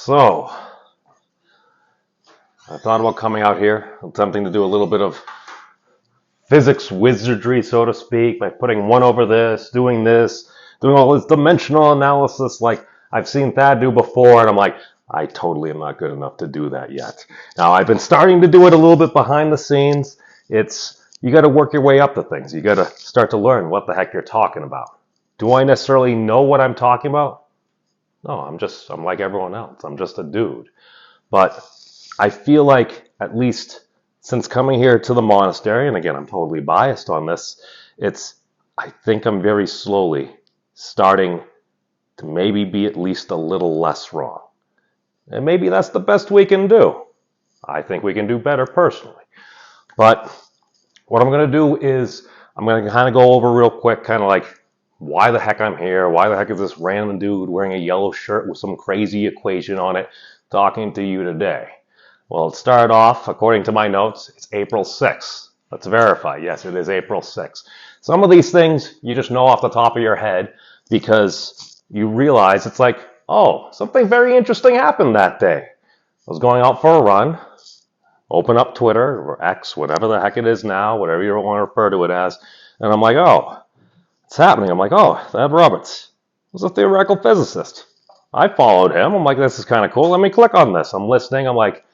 So, I thought about coming out here, attempting to do a little bit of physics wizardry, so to speak, by putting one over doing this, doing all this dimensional analysis like I've seen Thad do before, and I'm like, I totally am not good enough to do that yet. Now, I've been starting to do it a little bit behind the scenes. You got to work your way up to things. You got to start to learn what the heck you're talking about. Do I necessarily know what I'm talking about? No, I'm like everyone else. I'm just a dude. But I feel like, at least since coming here to the monastery, and again, I'm totally biased on this, I think I'm very slowly starting to maybe be at least a little less wrong. And maybe that's the best we can do. I think we can do better personally. But what I'm going to do is I'm going to kind of go over real quick, kind of like why the heck I'm here, why the heck is this random dude wearing a yellow shirt with some crazy equation on it talking to you today. Well, it started off, according to my notes, it's April 6th. Let's verify. Yes, it is April 6th. Some of these things you just know off the top of your head because you realize it's like, oh, something very interesting happened that day. I was going out for a run, open up Twitter or X, whatever the heck it is now, whatever you want to refer to it as, and I'm like, oh, it's happening. I'm like, oh, Thad Roberts was a theoretical physicist. I followed him. I'm like, this is kind of cool. Let me click on this. I'm listening. I'm like,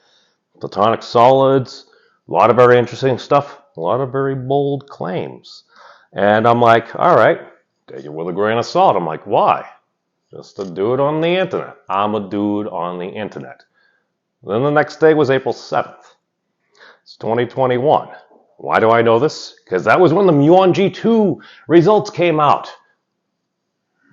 platonic solids, a lot of very interesting stuff, a lot of very bold claims. And I'm like, all right, take it with a grain of salt. I'm like, why? Just a dude on the internet. I'm a dude on the internet. Then the next day was April 7th. It's 2021. Why do I know this? Because that was when the muon G2 results came out.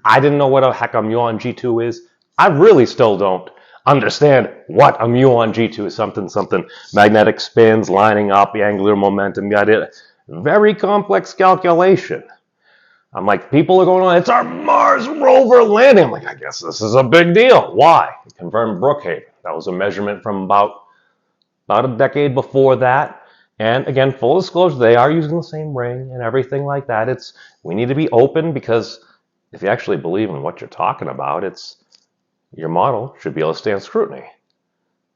I didn't know what the heck a muon G2 is. I really still don't understand what a muon G2 is. Something magnetic spins lining up, the angular momentum, got it. Very complex calculation. I'm like, people are going on, it's our Mars rover landing. I'm like, I guess this is a big deal. Why? It confirmed Brookhaven. That was a measurement from about a decade before that. And again, full disclosure, they are using the same ring and everything like that. We need to be open because if you actually believe in what you're talking about, your model should be able to stand scrutiny.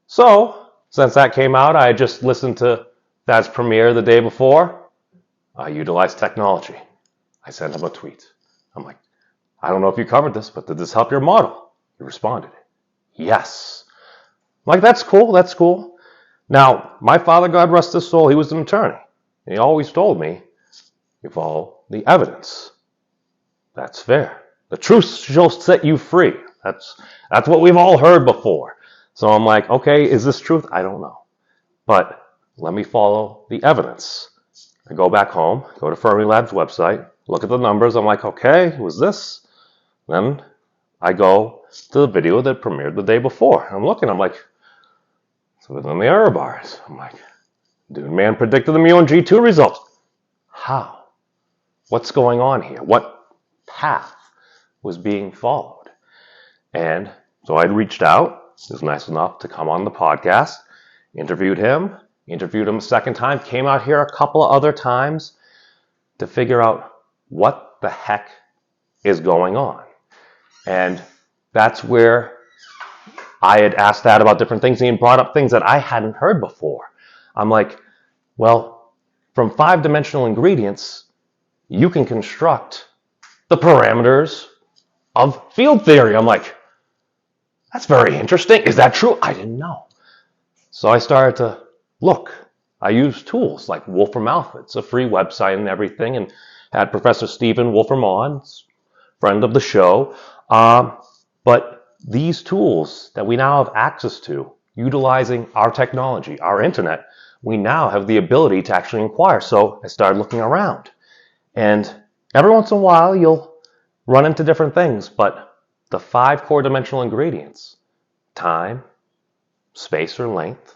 So, since that came out, I just listened to Thad's premiere the day before. I utilized technology. I sent him a tweet. I'm like, I don't know if you covered this, but did this help your model? He responded, yes. I'm like, that's cool, that's cool. Now, my father, God rest his soul, he was an attorney. And he always told me, you follow the evidence. That's fair. The truth shall set you free. That's what we've all heard before. So I'm like, okay, is this truth? I don't know. But let me follow the evidence. I go back home, go to Fermilab's website, look at the numbers. I'm like, okay, it was this. Then I go to the video that premiered the day before. I'm looking, I'm like, it's within the error bars. I'm like, dude, man predicted the muon G2 results. How? What's going on here? What path was being followed? And so I reached out. He was nice enough to come on the podcast, interviewed him a second time, came out here a couple of other times to figure out what the heck is going on. And that's where I had asked that about different things, and he brought up things that I hadn't heard before. I'm like, well, from 5-dimensional ingredients, you can construct the parameters of field theory. I'm like, that's very interesting. Is that true? I didn't know. So I started to look. I used tools like Wolfram Alpha. It's a free website and everything, and had Professor Stephen Wolfram on, friend of the show. But these tools that we now have access to, utilizing our technology, our internet, we now have the ability to actually inquire. So I started looking around. And every once in a while, you'll run into different things, but the 5 core dimensional ingredients, time, space or length,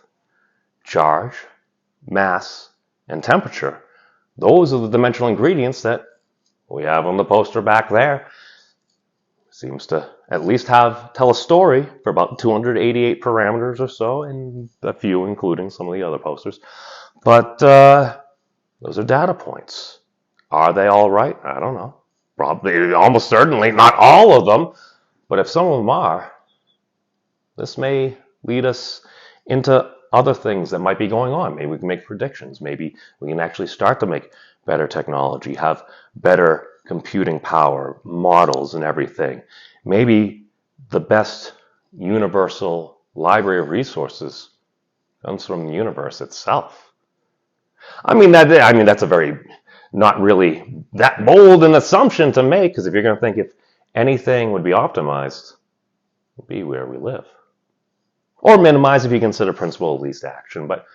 charge, mass, and temperature, those are the dimensional ingredients that we have on the poster back there. Seems to at least tell a story for about 288 parameters or so, and a few including some of the other posters. But those are data points. Are they all right? I don't know. Probably, almost certainly not all of them. But if some of them are, This may lead us into other things that might be going on. Maybe we can make predictions. Maybe we can actually start to make better technology, have better computing power, models and everything. Maybe the best universal library of resources comes from the universe itself. That's a very not really that bold an assumption to make, because if you're going to think if anything would be optimized, it would be where we live. Or minimize if you consider principle of least action, but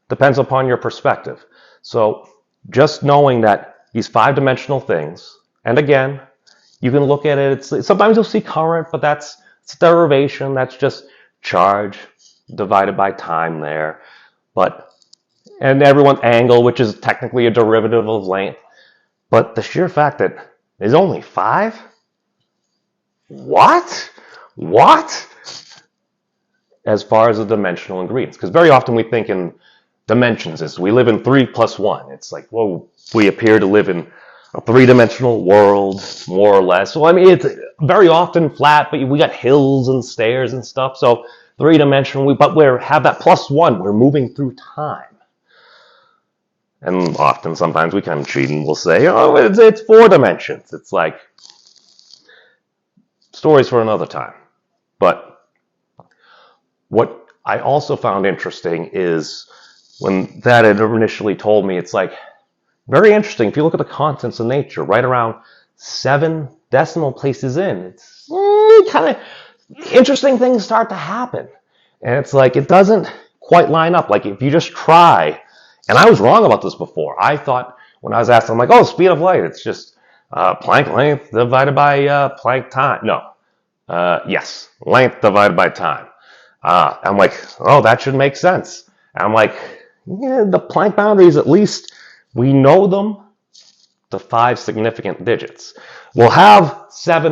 depends upon your perspective. So just knowing that these 5-dimensional things, and again, you can look at it, sometimes you'll see current, but it's derivation, that's just charge divided by time there. And everyone's angle, which is technically a derivative of length. But the sheer fact that there's only 5? What? As far as the dimensional ingredients. Because very often we think in dimensions as we live in 3 plus 1. It's like, well, we appear to live in a 3-dimensional world, more or less. So, it's very often flat, but we got hills and stairs and stuff. So 3-dimensional, but we have that plus 1. We're moving through time. And often, sometimes we kind of cheat and we'll say, oh, it's 4 dimensions. It's like stories for another time. But what I also found interesting is when that had initially told me, it's like very interesting. If you look at the constants of nature, right around 7 decimal places in, it's kind of interesting things start to happen. And it's like it doesn't quite line up. Like if you just try. And I was wrong about this before. I thought when I was asked, I'm like, oh, speed of light, it's just Planck length divided by Planck time. No. Yes, length divided by time. I'm like, oh, that should make sense. And I'm like, yeah, the Planck boundaries, at least we know them to 5 significant digits. We'll have 2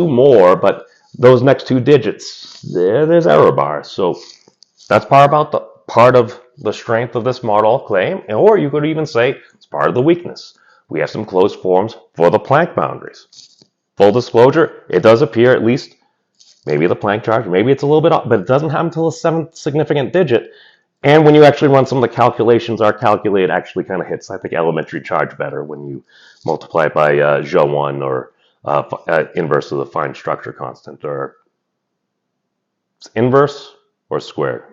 more, but those next 2 digits, there's error bars. So that's part of the strength of this model claim, or you could even say it's part of the weakness. We have some closed forms for the Planck boundaries. Full disclosure, it does appear at least maybe the Planck charge, maybe it's a little bit off, but it doesn't happen until the 7th significant digit. And when you actually run some of the calculations, our calculate actually kind of hits, I think, elementary charge better when you multiply it by Joe1 or inverse of the fine structure constant, or inverse or squared.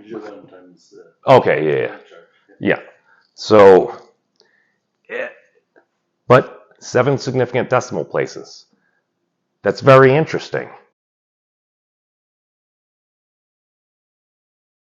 Joe1 times. Okay, yeah. So, but 7 significant decimal places. That's very interesting.